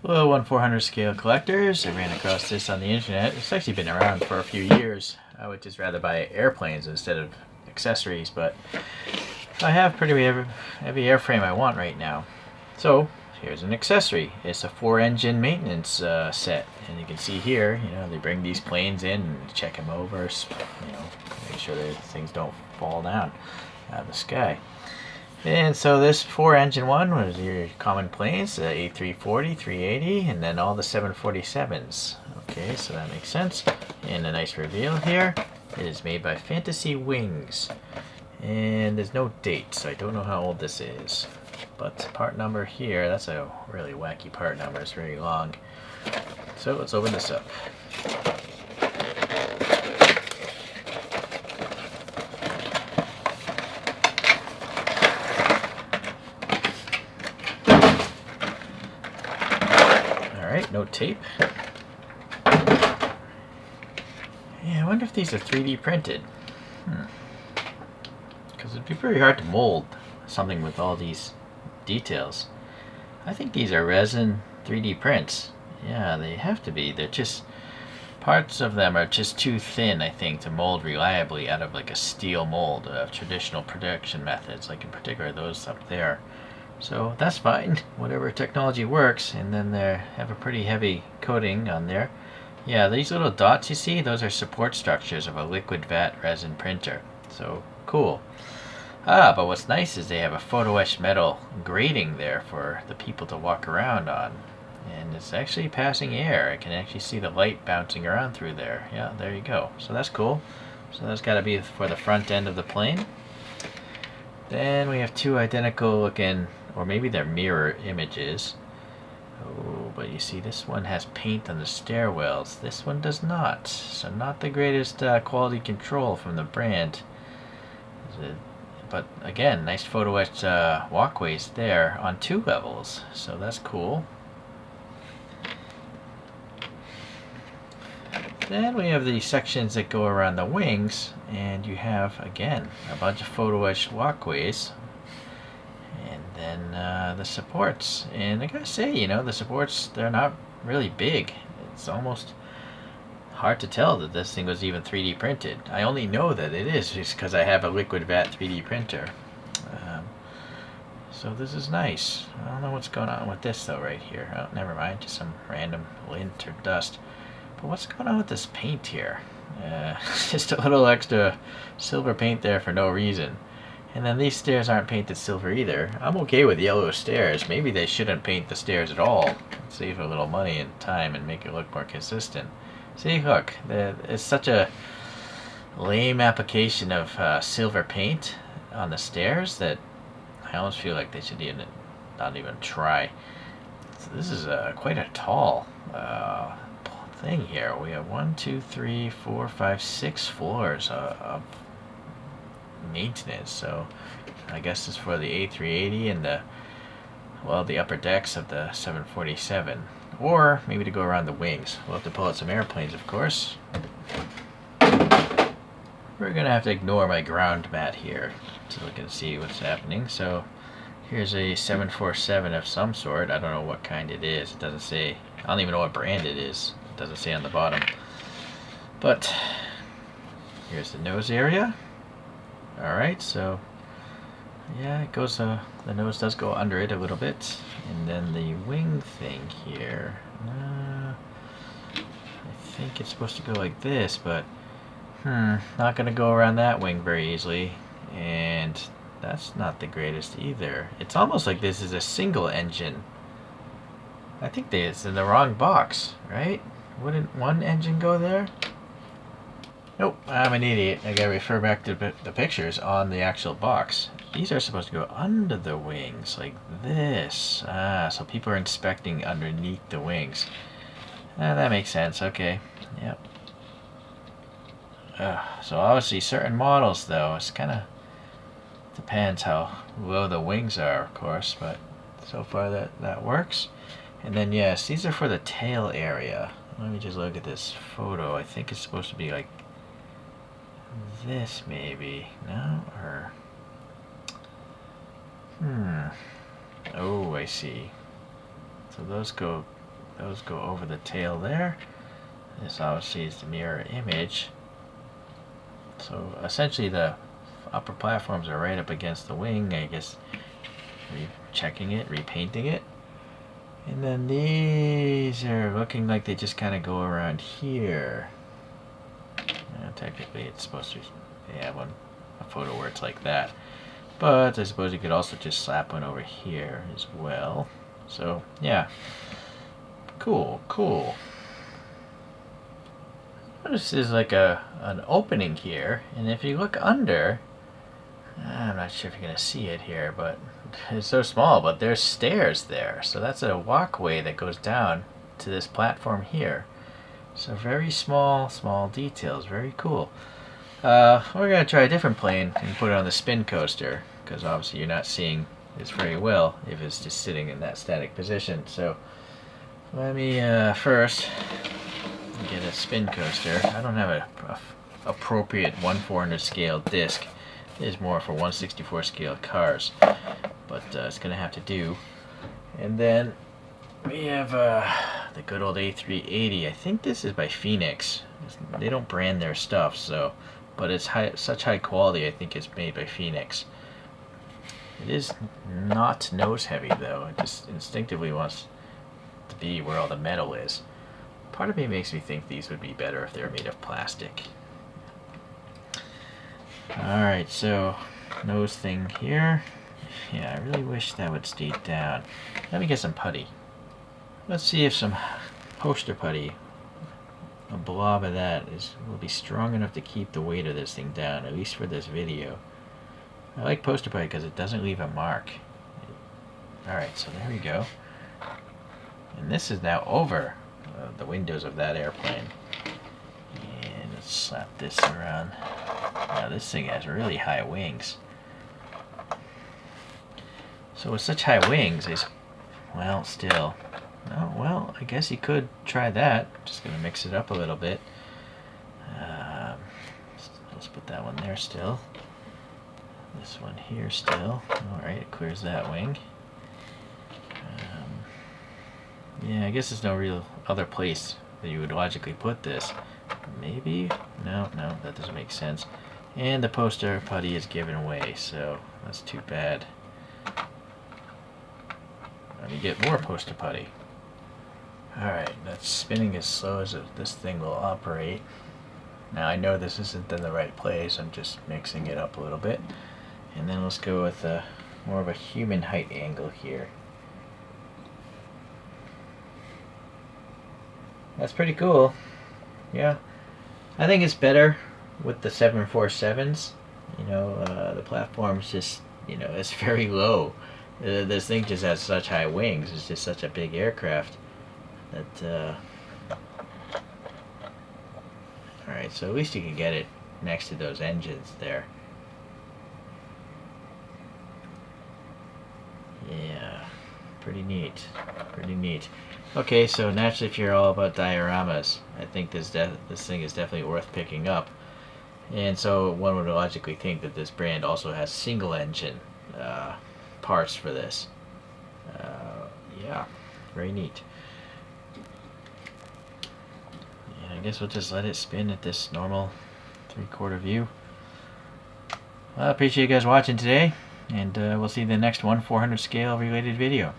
Hello, 1/400 scale collectors. I ran across this on the internet. It's actually been around for a few years. I would just rather buy airplanes instead of accessories, but I have pretty heavy airframe I want right now. So here's an accessory. It's a 4-engine maintenance set, and you can see here, they bring these planes in and check them over, make sure that things don't fall down out of the sky. And so this 4-engine one was your common planes, the A340, 380, and then all the 747s. Okay, so that makes sense. And a nice reveal here. It is made by Fantasy Wings. And there's no date, so I don't know how old this is. But part number here, that's a really wacky part number. It's very long. So let's open this up. Alright, no tape. Yeah, I wonder if these are 3D printed. Because it'd be pretty hard to mold something with all these details. I think these are resin 3D prints. Yeah, they have to be. They're just, parts of them are just too thin, I think, to mold reliably out of like a steel mold of traditional production methods, like in particular those up there. So that's fine, whatever technology works. And then they have a pretty heavy coating on there. Yeah, these little dots you see, those are support structures of a liquid vat resin printer. So cool. But what's nice is they have a photo etched metal grating there for the people to walk around on. And it's actually passing air. I can actually see the light bouncing around through there. Yeah, there you go. So that's cool. So that's got to be for the front end of the plane. Then we have two identical looking, or maybe they're mirror images. Oh, but you see this one has paint on the stairwells. This one does not. So not the greatest quality control from the brand. But again, nice photo etched walkways there on 2 levels. So that's cool. Then we have the sections that go around the wings, and you have, again, a bunch of photo etched walkways. And then the supports. And I gotta say, the supports, they're not really big. It's almost hard to tell that this thing was even 3D printed. I only know that it is just because I have a liquid vat 3D printer. So this is nice. I don't know what's going on with this though right here. Oh, never mind, just some random lint or dust. But what's going on with this paint here? Just a little extra silver paint there for no reason. And then these stairs aren't painted silver either. I'm okay with yellow stairs. Maybe they shouldn't paint the stairs at all. Save a little money and time and make it look more consistent. See, look, it's such a lame application of silver paint on the stairs that I almost feel like they should not even try. So this is quite a tall thing here. We have 1, 2, 3, 4, 5, 6 floors of maintenance. So I guess it's for the A380 and the upper decks of the 747. Or maybe to go around the wings. We'll have to pull out some airplanes, of course. We're going to have to ignore my ground mat here to look and see what's happening. So here's a 747 of some sort. I don't know what kind it is. It doesn't say. I don't even know what brand it is. It doesn't say on the bottom. But here's the nose area. Alright, so yeah, it goes, the nose does go under it a little bit. And then the wing thing here, I think it's supposed to go like this, but not going to go around that wing very easily. And that's not the greatest either. It's almost like this is a single engine. I think it's in the wrong box, right? Wouldn't one engine go there? Nope, I'm an idiot. I gotta refer back to the pictures on the actual box. These are supposed to go under the wings, like this. So people are inspecting underneath the wings. That makes sense, okay. Yep. So obviously certain models though, it's kinda depends how low the wings are, of course, but so far that works. And then yes, these are for the tail area. Let me just look at this photo. I think it's supposed to be like this maybe. No? Or oh, I see. So those go those go over the tail there. This obviously is the mirror image. So essentially the upper platforms are right up against the wing, I guess checking it, repainting it. And then these are looking like they just kind of go around here. Technically it's supposed to have a photo where it's like that. But I suppose you could also just slap one over here as well. So yeah, cool, cool. Notice there's like an opening here, and if you look under, I'm not sure if you're gonna see it here, but it's so small, but there's stairs there. So that's a walkway that goes down to this platform here. So very small details, very cool. We're gonna try a different plane and put it on the spin coaster, because obviously you're not seeing this very well if it's just sitting in that static position. So let me first get a spin coaster. I don't have a appropriate 1/400 scale disc. It is more for 1/64 scale cars, but it's gonna have to do. And then we have the good old A380. I think this is by Phoenix. They don't brand their stuff, so, but it's such high quality. I think it's made by Phoenix. It is not nose heavy though. It just instinctively wants to be where all the metal is. Part of me makes me think these would be better if they were made of plastic. Alright, so nose thing here. Yeah, I really wish that would stay down. Let me get some putty. Let's see if some poster putty, a blob of that, will be strong enough to keep the weight of this thing down, at least for this video. I like poster putty because it doesn't leave a mark. Alright, so there we go. And this is now over the windows of that airplane. And let's slap this around. Now this thing has really high wings. So with such high wings, well, still. Oh, well, I guess you could try that. Just gonna mix it up a little bit. Let's put that one there still. This one here still. Alright, it clears that wing. Yeah, I guess there's no real other place that you would logically put this. Maybe? No, that doesn't make sense. And the poster putty is given away, so that's too bad. Let me get more poster putty. Alright, that's spinning as slow as this thing will operate. Now I know this isn't in the right place, I'm just mixing it up a little bit. And then let's go with more of a human height angle here. That's pretty cool. Yeah. I think it's better with the 747s. You know, the platform's just, you know, it's very low. This thing just has such high wings. It's just such a big aircraft that alright, so at least you can get it next to those engines there. Yeah, pretty neat, pretty neat. Okay, so naturally if you're all about dioramas, I think this thing is definitely worth picking up. And so one would logically think that this brand also has single engine parts for this. Yeah, very neat. And I guess we'll just let it spin at this normal 3/4 view. Well, I appreciate you guys watching today, and we'll see you in the next 1/400 scale related video.